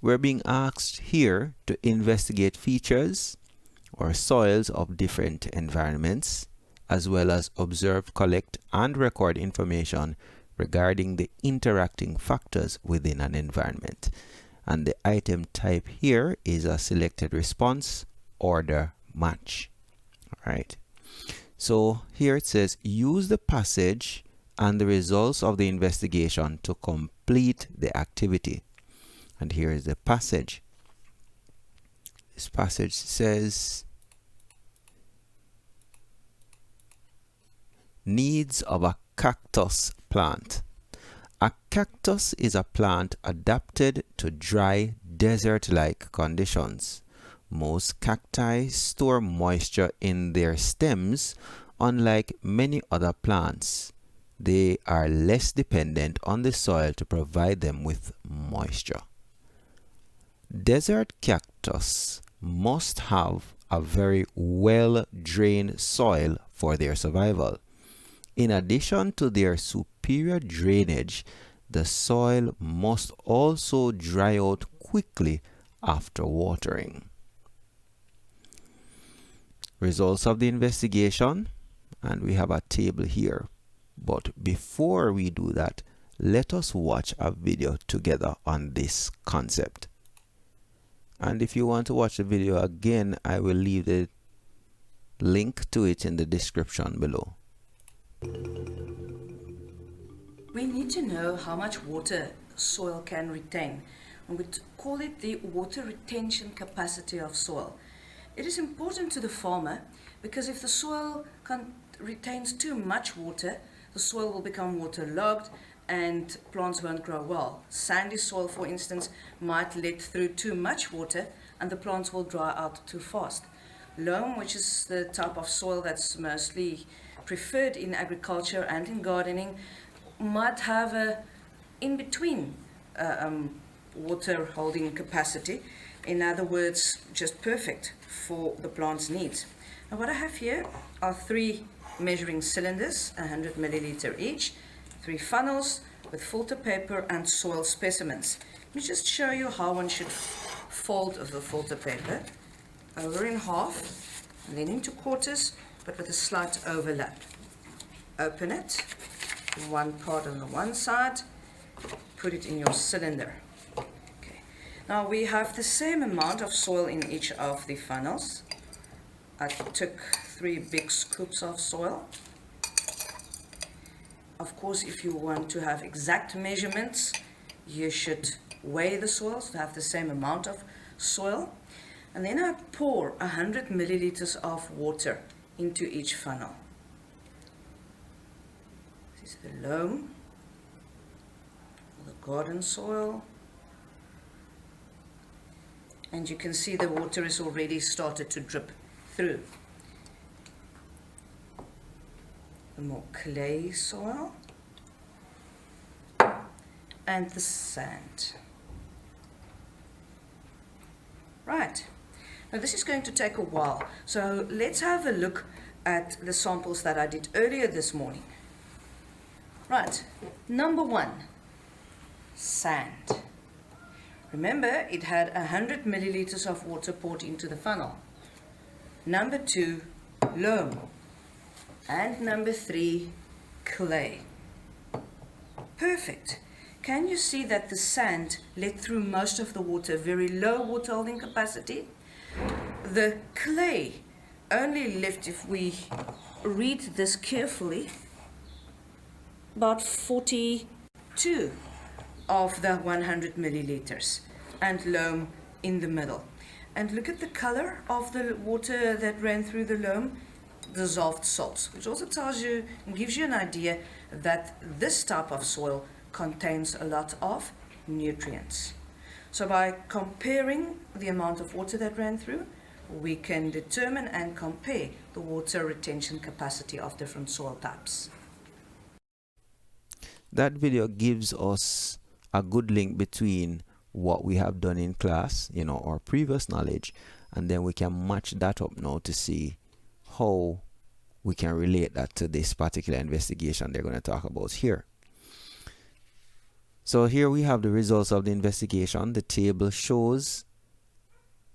We're being asked here to investigate features or soils of different environments, as well as observe, collect, and record information regarding the interacting factors within an environment. And the item type here is a selected response order match. All right. So here it says use the passage and the results of the investigation to complete the activity. And here is the passage. This passage says needs of a cactus plant. A cactus is a plant adapted to dry desert-like conditions. Most cacti store moisture in their stems. Unlike many other plants, they are less dependent on the soil to provide them with moisture. Desert cactus must have a very well-drained soil for their survival. In addition to their superior drainage, the soil must also dry out quickly after watering. Results of the investigation, and we have a table here. But before we do that, let us watch a video together on this concept. And if you want to watch the video again, I will leave the link to it in the description below. We need to know how much water soil can retain. And we call it the water retention capacity of soil. It is important to the farmer because if the soil retains too much water, the soil will become waterlogged and plants won't grow well. Sandy soil, for instance, might let through too much water and the plants will dry out too fast. Loam, which is the type of soil that's mostly preferred in agriculture and in gardening, might have a in-between water holding capacity. In other words, just perfect for the plant's needs. Now what I have here are 3 measuring cylinders, 100 milliliter each, 3 funnels with filter paper and soil specimens. Let me just show you how one should fold the filter paper over in half and then into quarters, but with a slight overlap. Open it, one part on the one side, put it in your cylinder. Okay. Now we have the same amount of soil in each of the funnels. I took 3 big scoops of soil. Of course, if you want to have exact measurements, you should weigh the soil to have the same amount of soil. And then I pour 100 milliliters of water into each funnel. This is the loam, the garden soil. And you can see the water is already started to drip through. The more clay soil and the sand. Right, now this is going to take a while, so let's have a look at the samples that I did earlier this morning. Right, number 1, sand. Remember, it had 100 milliliters of water poured into the funnel. Number 2, loam. And number 3, clay. Perfect. Can you see that the sand let through most of the water, very low water holding capacity? The clay only left, if we read this carefully, about 42 of the 100 milliliters, and loam in the middle. And look at the color of the water that ran through the loam. Dissolved salts, which also tells you and gives you an idea that this type of soil contains a lot of nutrients. So by comparing the amount of water that ran through, we can determine and compare the water retention capacity of different soil types. That video gives us a good link between what we have done in class, our previous knowledge, and then we can match that up now to see how we can relate that to this particular investigation they're going to talk about here. So here we have the results of the investigation. The table shows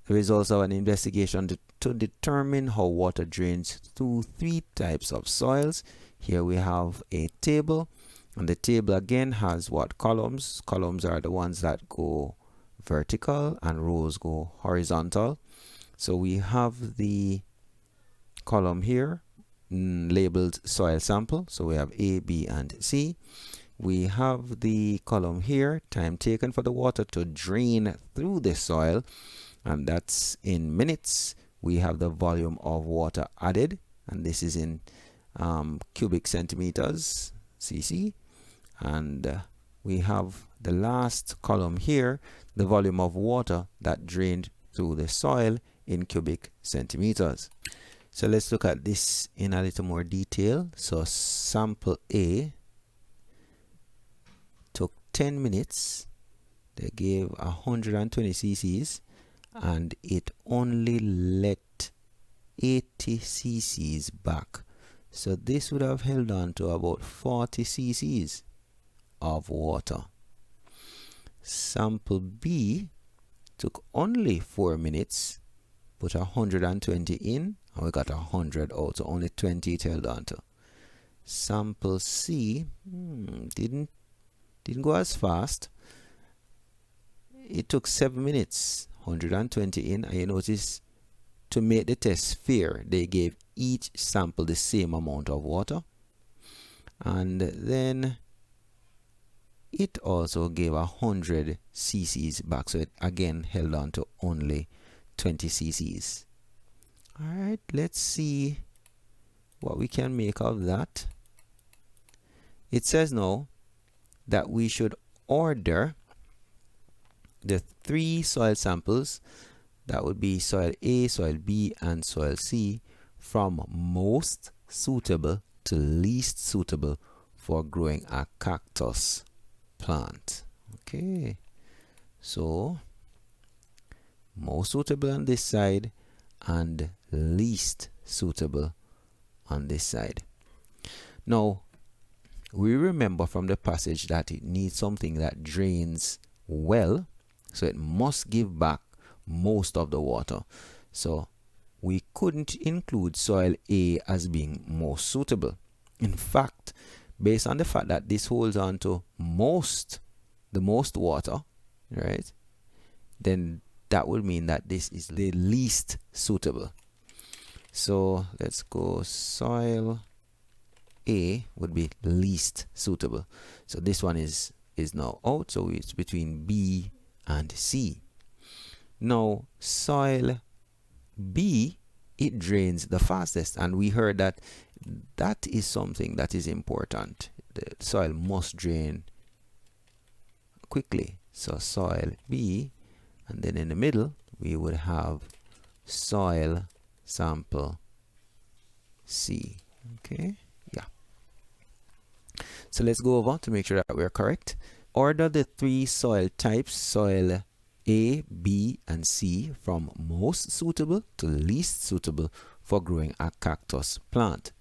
the results of an investigation to determine how water drains through 3 types of soils. Here we have a table, and the table again has what columns? Columns are the ones that go vertical and rows go horizontal. So we have the column here labeled soil sample. So we have A, B, and C. We have the column here, time taken for the water to drain through the soil, and that's in minutes. We have the volume of water added, and this is in cubic centimeters, cc. And we have the last column here, the volume of water that drained through the soil in cubic centimeters. So let's look at this in a little more detail. So sample A took 10 minutes. They gave 120 cc's and it only let 80 cc's back. So this would have held on to about 40 cc's of water. Sample B took only 4 minutes, put 120 in, and we got 100 out, so only 20 it held on to. Sample C didn't go as fast. It took 7 minutes, 120 in, and you notice to make the test fair, they gave each sample the same amount of water, and then it also gave 100 cc's back, so it again held on to only 20 cc's. Alright, let's see what we can make of that. It says now that we should order the 3 soil samples, that would be soil A, soil B, and soil C, from most suitable to least suitable for growing a cactus plant. Okay, so most suitable on this side and least suitable on this side. Now we remember from the passage that it needs something that drains well, so it must give back most of the water. So we couldn't include soil A as being most suitable. In fact, based on the fact that this holds on to the most water, right, then that would mean that this is the least suitable. So let's go soil A would be least suitable. So this one is now out, so it's between B and C. Now soil B, it drains the fastest, and we heard that that is something that is important. The soil must drain quickly. So soil B, and then in the middle we would have soil sample C. Okay, yeah. So let's go over to make sure that we're correct. Order the 3 soil types, soil A, B, and C, from most suitable to least suitable for growing a cactus plant.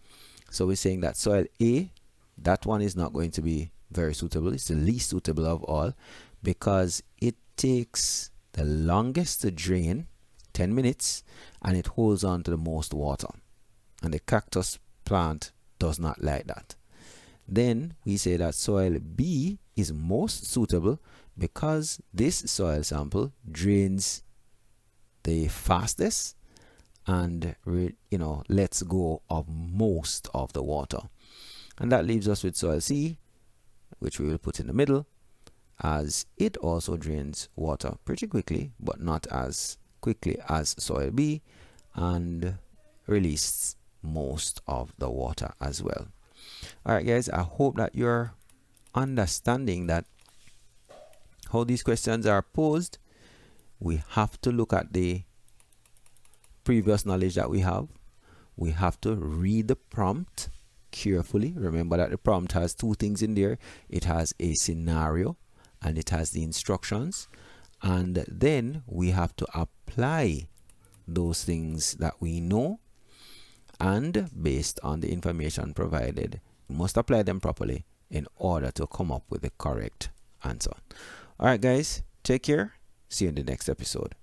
So we're saying that soil A, that one is not going to be very suitable. It's the least suitable of all because it takes the longest to drain, 10 minutes, and it holds on to the most water. And the cactus plant does not like that. Then we say that soil B is most suitable because this soil sample drains the fastest and lets go of most of the water. And that leaves us with soil C, which we will put in the middle, as it also drains water pretty quickly, but not as quickly as soil B, and releases most of the water as well. Alright guys, I hope that you're understanding that how these questions are posed. We have to look at the previous knowledge that we have. We have to read the prompt carefully. Remember that the prompt has 2 things in there. It has a scenario and it has the instructions, and then we have to apply those things that we know, and based on the information provided, we must apply them properly in order to come up with the correct and so on. All right, guys, take care. See you in the next episode.